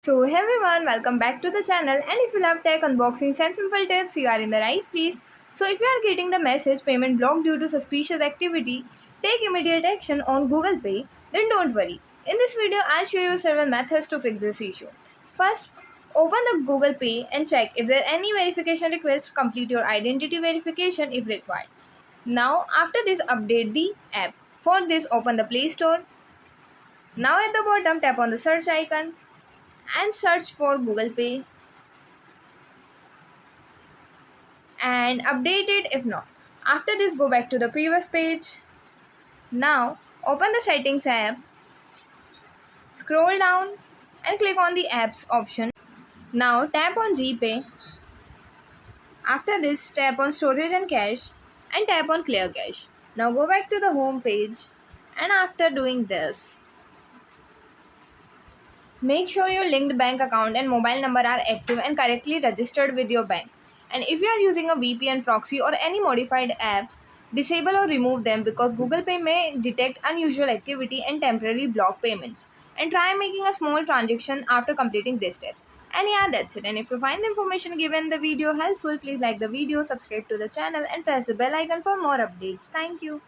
So hey everyone, welcome back to the channel, and if you love tech unboxings and simple tips, you are in the right place. So if you are getting the message payment blocked due to suspicious activity, take immediate action on Google Pay, then don't worry. In this video, I'll show you several methods to fix this issue. First, open the Google Pay and check if there are any verification requests, complete your identity verification if required. Now after this, update the app. For this, open the Play Store. Now at the bottom, tap on the search icon and search for Google Pay and update it if not. After this, go back to the previous page. Now open the settings app, scroll down and click on the apps option. Now tap on GPay. After this, tap on storage and cache and tap on clear cache. Now go back to the home page, and after doing this, make sure your linked bank account and mobile number are active and correctly registered with your bank. And if you are using a VPN proxy or any modified apps, disable or remove them because Google Pay may detect unusual activity and temporarily block payments. And try making a small transaction after completing these steps. And yeah, that's it. And if you find the information given in the video helpful, please like the video, subscribe to the channel and press the bell icon for more updates. Thank you.